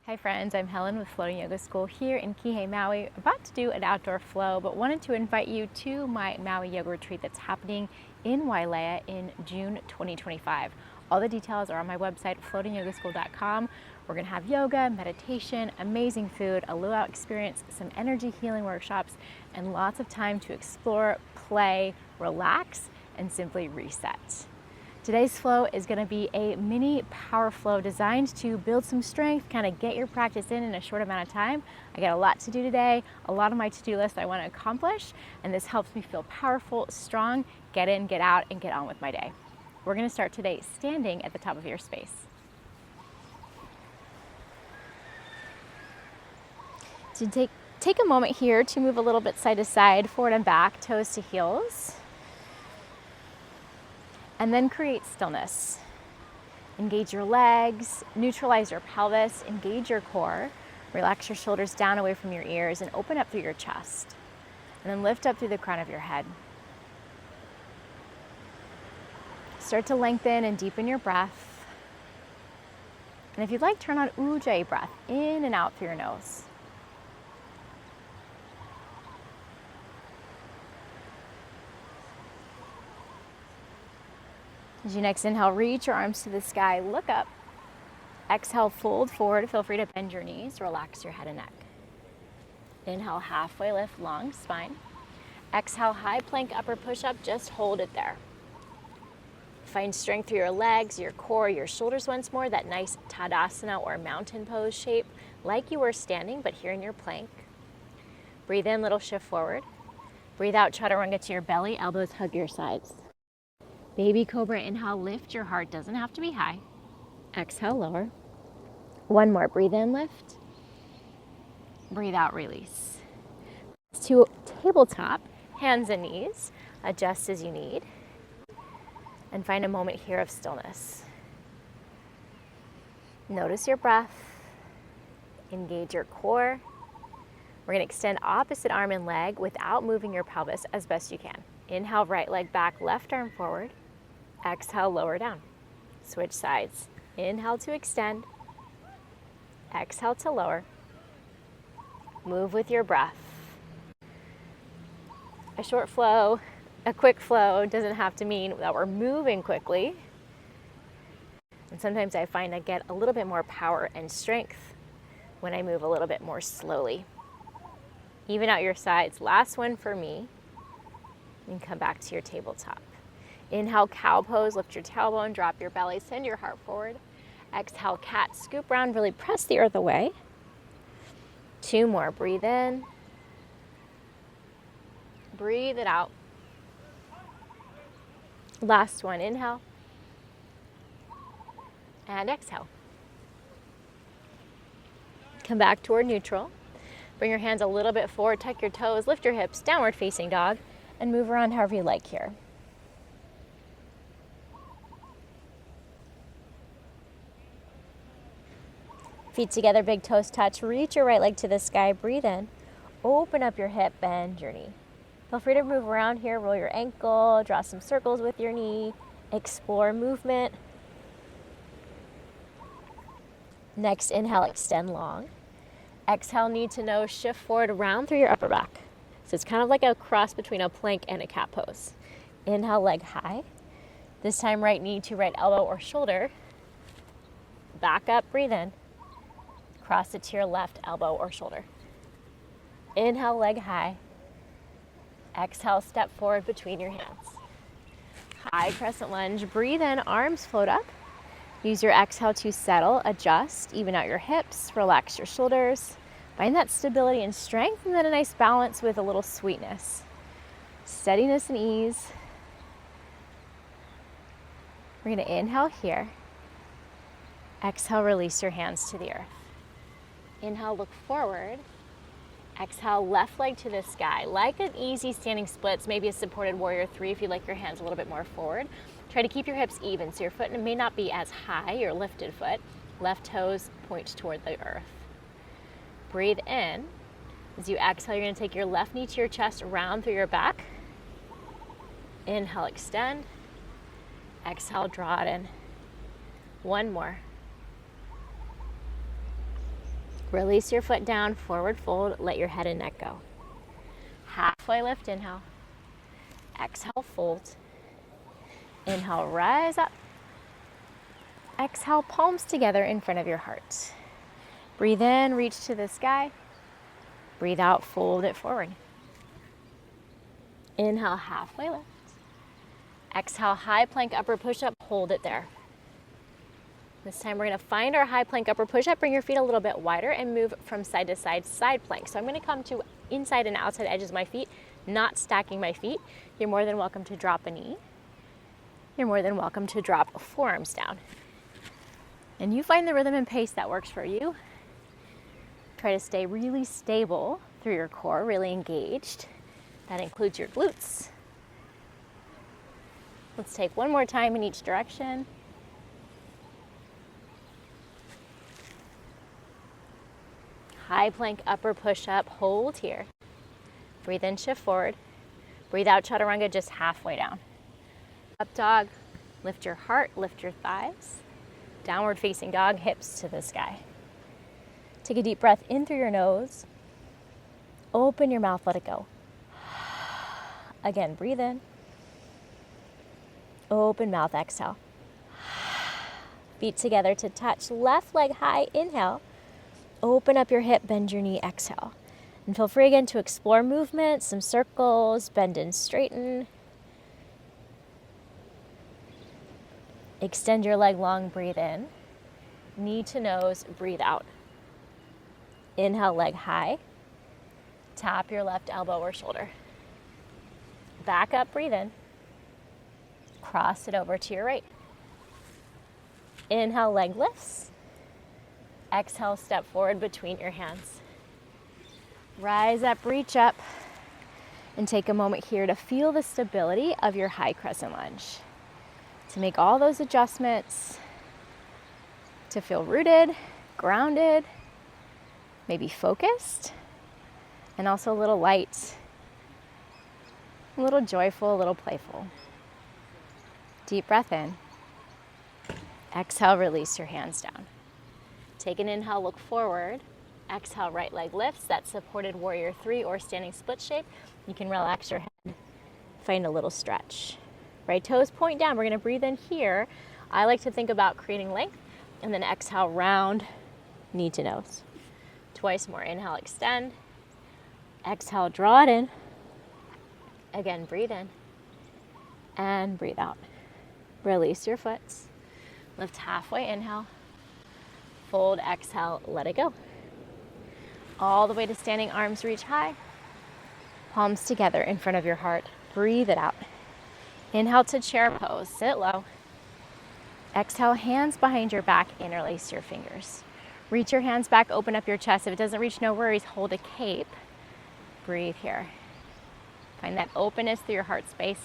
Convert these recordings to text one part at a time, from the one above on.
Hi friends, I'm Helen with Floating Yoga School here in Kihei, Maui. About to do an outdoor flow, but wanted to invite you to my Maui yoga retreat that's happening in Wailea in June 2025. All the details are on my website, floatingyogaschool.com. We're gonna have yoga, meditation, amazing food, a luau experience, some energy healing workshops, and lots of time to explore, play, relax, and simply reset. Today's flow is going to be a mini power flow designed to build some strength, kind of get your practice in a short amount of time. I got a lot to do today, a lot of my to-do list I want to accomplish, and this helps me feel powerful, strong, get in, get out, and get on with my day. We're going to start today standing at the top of your space. So take a moment here to move a little bit side to side, forward and back, toes to heels. And then create stillness. Engage your legs, neutralize your pelvis, engage your core, relax your shoulders down away from your ears and open up through your chest. And then lift up through the crown of your head. Start to lengthen and deepen your breath. And if you'd like, turn on Ujjayi breath, in and out through your nose. As you next inhale, reach your arms to the sky, look up. Exhale, fold forward. Feel free to bend your knees, relax your head and neck. Inhale, halfway lift, long spine. Exhale, high plank, upper push-up, just hold it there. Find strength through your legs, your core, your shoulders once more, that nice Tadasana or mountain pose shape, like you were standing, but here in your plank. Breathe in, little shift forward. Breathe out, chaturanga to your belly, elbows hug your sides. Baby cobra, inhale, lift your heart, doesn't have to be high. Exhale, lower. One more, breathe in, lift. Breathe out, release. To tabletop, hands and knees, adjust as you need. And find a moment here of stillness. Notice your breath. Engage your core. We're gonna extend opposite arm and leg without moving your pelvis as best you can. Inhale, right leg back, left arm forward. Exhale, lower down. Switch sides. Inhale to extend. Exhale to lower. Move with your breath. A short flow, a quick flow doesn't have to mean that we're moving quickly. And sometimes I find I get a little bit more power and strength when I move a little bit more slowly. Even out your sides. Last one for me. And come back to your tabletop. Inhale, cow pose, lift your tailbone, drop your belly, send your heart forward. Exhale, cat, scoop round, really press the earth away. Two more, breathe in. Breathe it out. Last one, inhale. And exhale. Come back toward neutral. Bring your hands a little bit forward, tuck your toes, lift your hips, downward facing dog, and move around however you like here. Feet together, big toes touch. Reach your right leg to the sky. Breathe in. Open up your hip, bend your knee. Feel free to move around here. Roll your ankle. Draw some circles with your knee. Explore movement. Next, inhale, extend long. Exhale, knee to nose, shift forward, round through your upper back. So it's kind of like a cross between a plank and a cat pose. Inhale, leg high. This time, right knee to right elbow or shoulder. Back up, breathe in. Cross it to your left elbow or shoulder. Inhale, leg high. Exhale, step forward between your hands. High crescent lunge. Breathe in, arms float up. Use your exhale to settle, adjust, even out your hips, relax your shoulders. Find that stability and strength, and then a nice balance with a little sweetness. Steadiness and ease. We're going to inhale here. Exhale, release your hands to the earth. Inhale, look forward. Exhale, left leg to the sky. Like an easy standing splits, maybe a supported warrior 3 if you like your hands a little bit more forward. Try to keep your hips even so your foot may not be as high, your lifted foot. Left toes point toward the earth. Breathe in. As you exhale, you're going to take your left knee to your chest, round through your back. Inhale, extend. Exhale, draw it in. One more. Release your foot down, forward fold, let your head and neck go. Halfway lift, inhale. Exhale, fold. Inhale, rise up. Exhale, palms together in front of your heart. Breathe in, reach to the sky. Breathe out, fold it forward. Inhale, halfway lift. Exhale, high plank, upper push-up, hold it there. This time we're gonna find our high plank, upper push-up, bring your feet a little bit wider and move from side to side, side plank. So I'm gonna come to inside and outside edges of my feet, not stacking my feet. You're more than welcome to drop a knee. You're more than welcome to drop forearms down. And you find the rhythm and pace that works for you. Try to stay really stable through your core, really engaged. That includes your glutes. Let's take one more time in each direction. High plank, upper push-up, hold here. Breathe in, shift forward. Breathe out, chaturanga, just halfway down. Up dog, lift your heart, lift your thighs. Downward facing dog, hips to the sky. Take a deep breath in through your nose. Open your mouth, let it go. Again, breathe in. Open mouth, exhale. Feet together to touch, left leg high, inhale. Open up your hip, bend your knee, exhale. And feel free again to explore movement, some circles, bend and straighten. Extend your leg long, breathe in. Knee to nose, breathe out. Inhale, leg high. Tap your left elbow or shoulder. Back up, breathe in. Cross it over to your right. Inhale, leg lifts. Exhale, step forward between your hands. Rise up, reach up, and take a moment here to feel the stability of your high crescent lunge. To make all those adjustments, to feel rooted, grounded, maybe focused, and also a little light, a little joyful, a little playful. Deep breath in. Exhale, release your hands down. Take an inhale, look forward. Exhale, right leg lifts. That's supported warrior 3 or standing split shape. You can relax your head, find a little stretch. Right toes point down. We're gonna breathe in here. I like to think about creating length, and then exhale, round, knee to nose. Twice more, inhale, extend. Exhale, draw it in. Again, breathe in, and breathe out. Release your foot. Lift halfway, inhale. Fold, exhale, let it go. All the way to standing, arms reach high. Palms together in front of your heart. Breathe it out. Inhale to chair pose, sit low. Exhale, hands behind your back, interlace your fingers. Reach your hands back, open up your chest. If it doesn't reach, no worries, hold a cape. Breathe here. Find that openness through your heart space.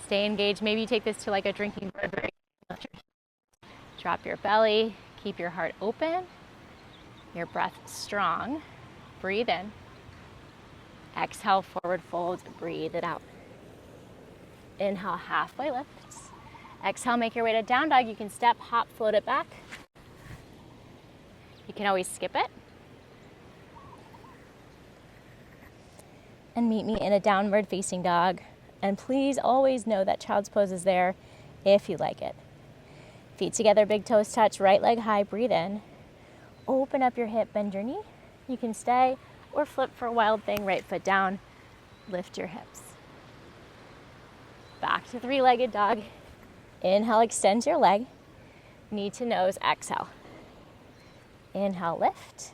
Stay engaged. Maybe you take this to like a drinking bird. Drop your belly, keep your heart open, your breath strong. Breathe in. Exhale, forward fold, breathe it out. Inhale, halfway lifts. Exhale, make your way to down dog. You can step, hop, float it back. You can always skip it. And meet me in a downward facing dog. And please always know that child's pose is there if you like it. Feet together, big toes touch, right leg high, breathe in. Open up your hip, bend your knee. You can stay or flip for a wild thing, right foot down, lift your hips. Back to three-legged dog. Inhale, extend your leg. Knee to nose, exhale. Inhale, lift.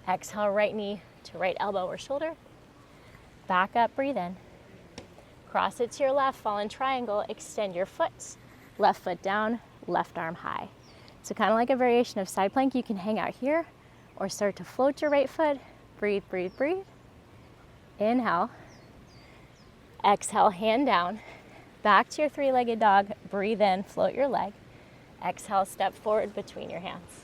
Exhale, right knee to right elbow or shoulder. Back up, breathe in. Cross it to your left, fall in triangle, extend your foot. Left foot down, left arm high. So kind of like a variation of side plank, you can hang out here or start to float your right foot. Breathe, breathe, breathe. Inhale. Exhale, hand down. Back to your three-legged dog. Breathe in, float your leg. Exhale, step forward between your hands.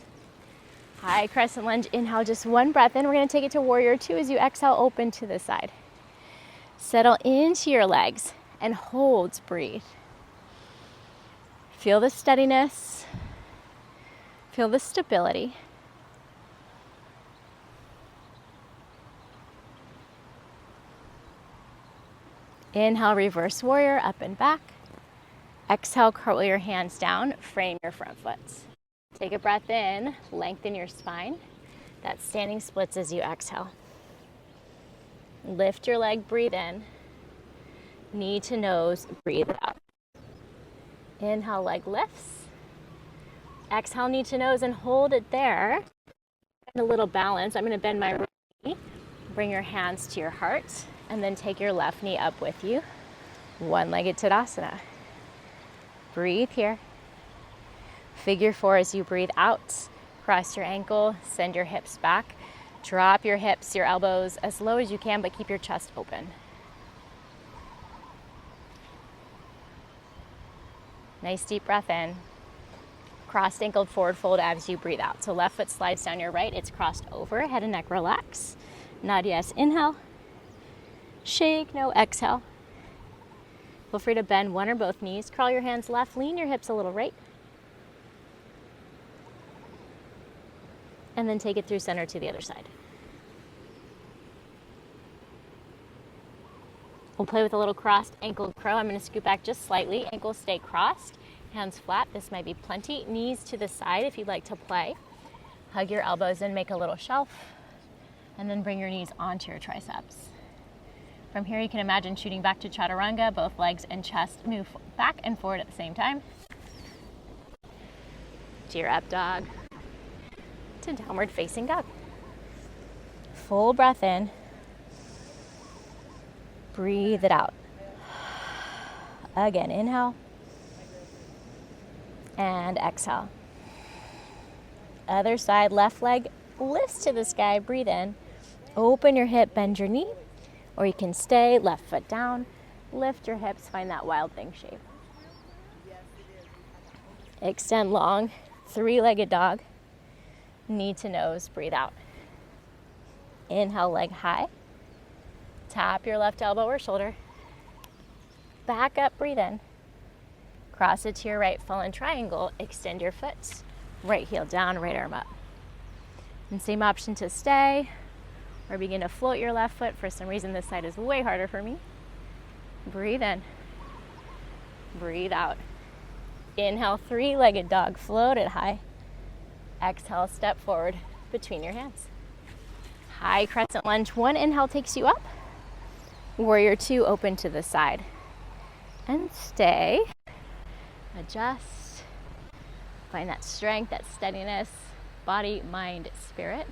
High crescent lunge. Inhale, just one breath in. We're going to take it to warrior 2 as you exhale, open to the side. Settle into your legs and hold, breathe. Feel the steadiness. Feel the stability. Inhale, reverse warrior, up and back. Exhale, curl your hands down, frame your front foot. Take a breath in, lengthen your spine. That standing splits as you exhale. Lift your leg, breathe in. Knee to nose, breathe out. Inhale, leg lifts. Exhale, knee to nose, and hold it there. And a little balance. I'm going to bend my right knee. Bring your hands to your heart, and then take your left knee up with you. One-legged Tadasana. Breathe here. Figure 4 as you breathe out. Cross your ankle, send your hips back. Drop your hips, your elbows as low as you can, but keep your chest open. Nice deep breath in. Crossed ankled forward fold as you breathe out. So left foot slides down your right, it's crossed over, head and neck relax. Nod yes, inhale. Shake, no, exhale. Feel free to bend one or both knees. Curl your hands left, lean your hips a little right. And then take it through center to the other side. We'll play with a little crossed ankle crow. I'm going to scoot back just slightly. Ankles stay crossed, hands flat. This might be plenty. Knees to the side if you'd like to play. Hug your elbows and make a little shelf. And then bring your knees onto your triceps. From here, you can imagine shooting back to chaturanga. Both legs and chest move back and forward at the same time. To your up dog. To downward facing dog. Full breath in. Breathe it out. Again, inhale. And exhale. Other side, left leg lifts to the sky. Breathe in. Open your hip, bend your knee. Or you can stay, left foot down. Lift your hips, find that wild thing shape. Extend long, three-legged dog. Knee to nose, breathe out. Inhale, leg high. Tap your left elbow or shoulder. Back up, breathe in. Cross it to your right, fallen triangle. Extend your foot. Right heel down, right arm up. And same option to stay or begin to float your left foot. For some reason, this side is way harder for me. Breathe in. Breathe out. Inhale, three-legged dog. Float it high. Exhale, step forward between your hands. High crescent lunge. One inhale takes you up. Warrior 2, open to the side. And stay. Adjust. Find that strength, that steadiness. Body, mind, spirit.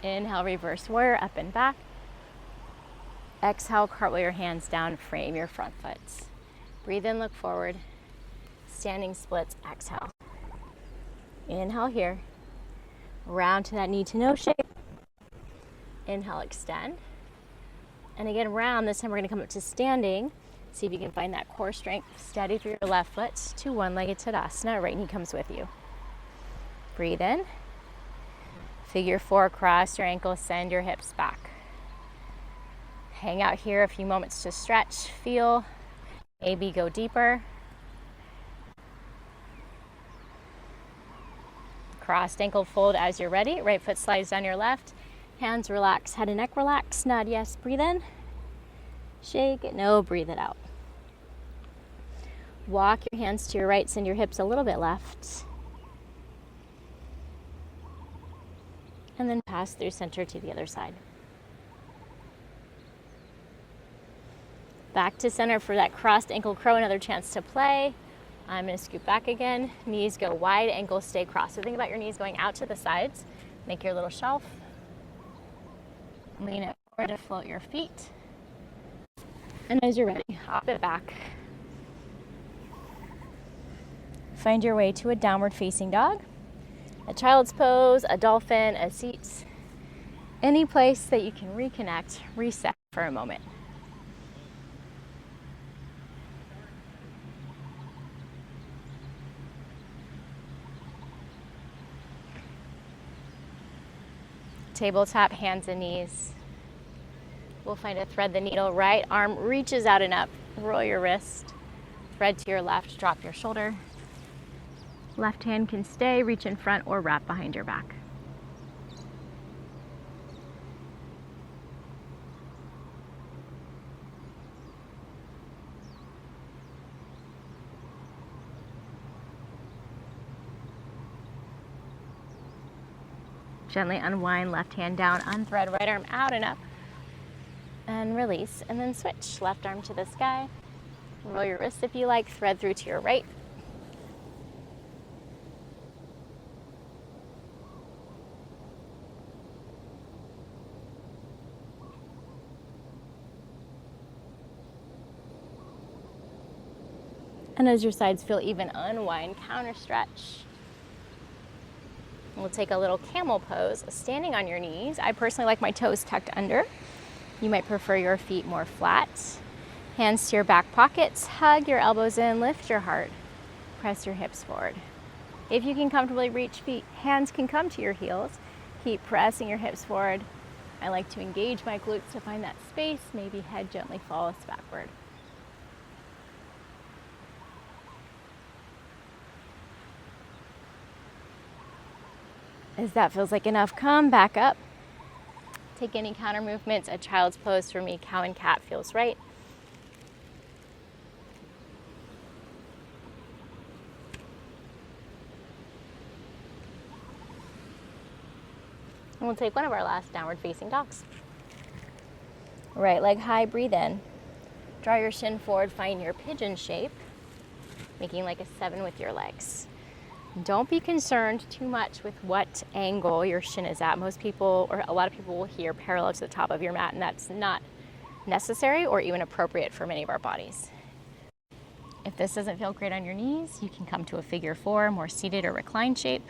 Inhale, reverse warrior, up and back. Exhale, cartwheel your hands down, frame your front foot. Breathe in, look forward. Standing splits, exhale. Inhale here. Round to that knee to nose shape. Inhale, extend. And again, round. This time we're going to come up to standing. See if you can find that core strength. Steady through your left foot to one-legged Tadasana. Right knee comes with you. Breathe in. Figure 4, cross your ankles, send your hips back. Hang out here a few moments to stretch, feel, maybe go deeper. Crossed ankle fold as you're ready. Right foot slides down your left. Hands relax, head and neck relax. Nod yes, breathe in. Shake it, no, breathe it out. Walk your hands to your right, send your hips a little bit left. And then pass through center to the other side. Back to center for that crossed ankle crow, another chance to play. I'm going to scoop back again. Knees go wide, ankles stay crossed. So think about your knees going out to the sides. Make your little shelf. Lean it forward to float your feet. And as you're ready, hop it back. Find your way to a downward facing dog, a child's pose, a dolphin, a seat. Any place that you can reconnect, reset for a moment. Tabletop, hands and knees. We'll find a thread the needle. Right arm reaches out and up. Roll your wrist. Thread to your left, drop your shoulder. Left hand can stay, reach in front, or wrap behind your back. Gently unwind, left hand down, unthread, right arm out and up. And release, and then switch. Left arm to the sky. Roll your wrists if you like, thread through to your right. And as your sides feel even, unwind, counter stretch. We'll take a little camel pose, standing on your knees. I personally like my toes tucked under. You might prefer your feet more flat. Hands to your back pockets, hug your elbows in, lift your heart, press your hips forward. If you can comfortably reach feet, hands can come to your heels. Keep pressing your hips forward. I like to engage my glutes to find that space, maybe head gently falls backward. As that feels like enough, come back up. Take any counter movements. A child's pose for me, cow and cat feels right. And we'll take one of our last downward facing dogs. Right leg high, breathe in. Draw your shin forward, find your pigeon shape, making like a 7 with your legs. Don't be concerned too much with what angle your shin is at. Most people, or a lot of people, will hear parallel to the top of your mat, and that's not necessary or even appropriate for many of our bodies. If this doesn't feel great on your knees, you can come to a figure 4, more seated or reclined shape.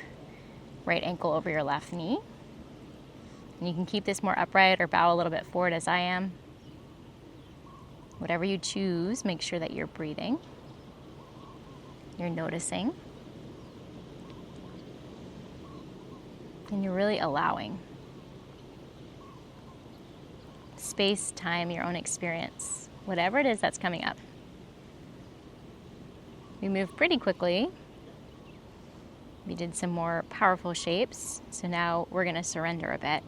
Right ankle over your left knee. And you can keep this more upright or bow a little bit forward as I am. Whatever you choose, make sure that you're breathing. You're noticing. And you're really allowing. Space, time, your own experience, whatever it is that's coming up. We moved pretty quickly. We did some more powerful shapes. So now we're going to surrender a bit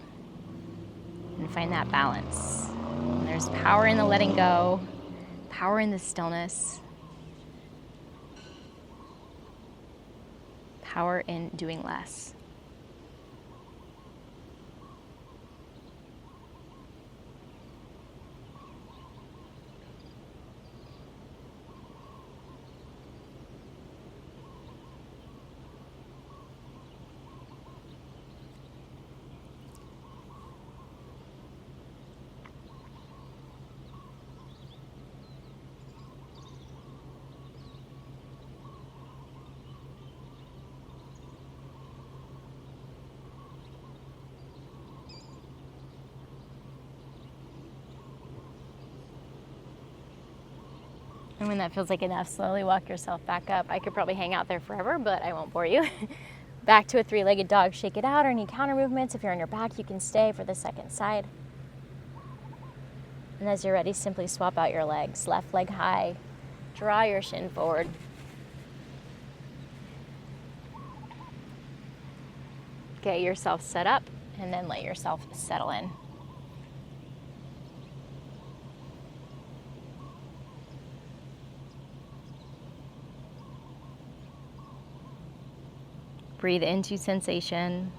and find that balance. And there's power in the letting go, power in the stillness, power in doing less. And when that feels like enough, slowly walk yourself back up. I could probably hang out there forever, but I won't bore you. Back to a 3-legged dog, shake it out, or any counter movements. If you're on your back, you can stay for the second side. And as you're ready, simply swap out your legs. Left leg high, draw your shin forward. Get yourself set up, and then let yourself settle in. Breathe into sensation.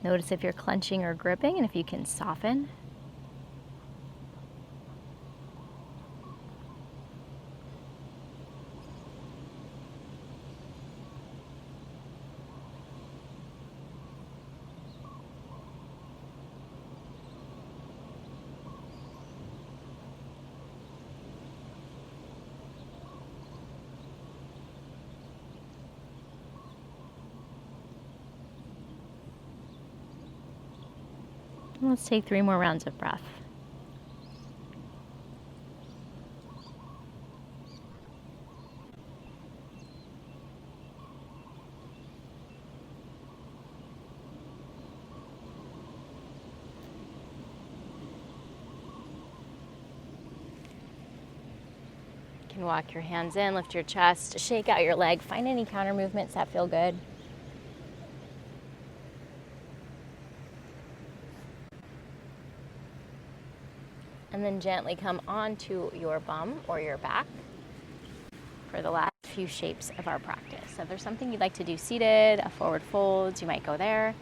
Notice if you're clenching or gripping, and if you can soften. Let's take 3 more rounds of breath. You can walk your hands in, lift your chest, shake out your leg, find any counter movements that feel good. And then gently come onto your bum or your back for the last few few shapes of our practice. So if there's something you'd like to do seated, a forward fold, you might go there.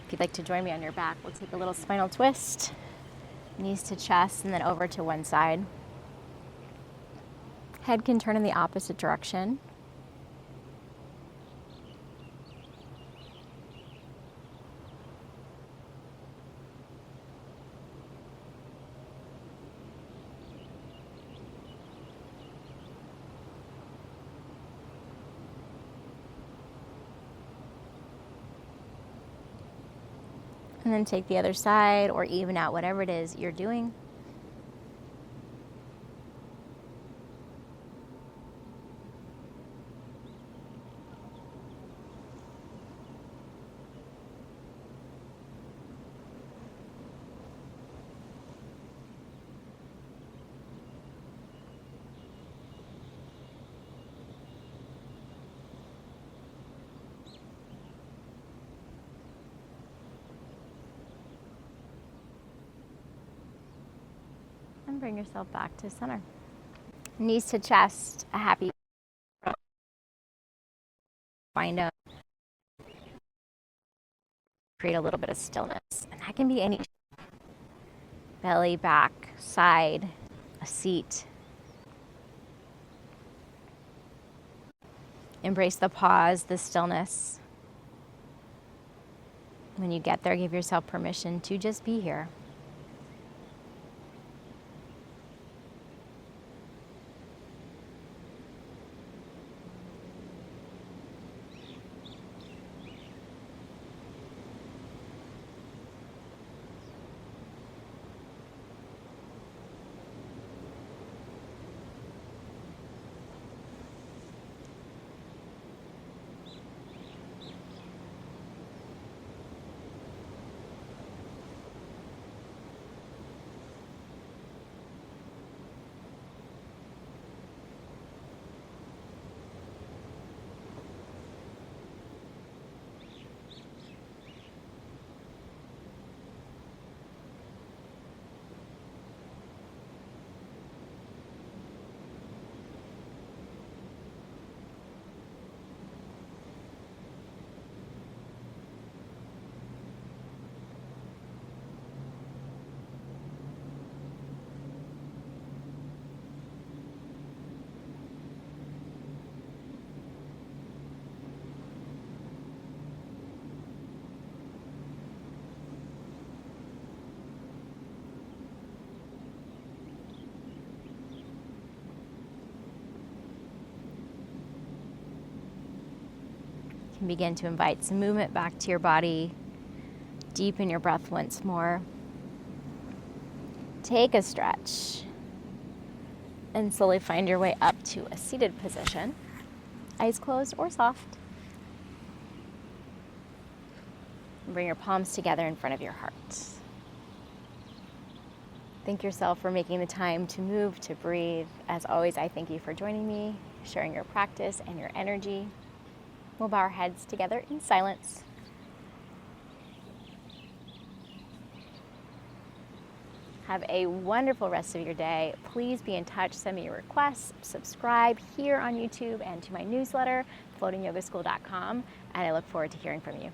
If you'd like to join me on your back, we'll take a little spinal twist, knees to chest, and then over to one side. Head can turn in the opposite direction. And then take the other side or even out whatever it is you're doing. And bring yourself back to center. Knees to chest, a happy. Find a. Create a little bit of stillness. And that can be any. Belly, back, side, a seat. Embrace the pause, the stillness. When you get there, give yourself permission to just be here. You can begin to invite some movement back to your body. Deepen your breath once more. Take a stretch. And slowly find your way up to a seated position. Eyes closed or soft. And bring your palms together in front of your heart. Thank yourself for making the time to move, to breathe. As always, I thank you for joining me, sharing your practice and your energy. We'll bow our heads together in silence. Have a wonderful rest of your day. Please be in touch, send me your requests, subscribe here on YouTube and to my newsletter, floatingyogaschool.com, and I look forward to hearing from you.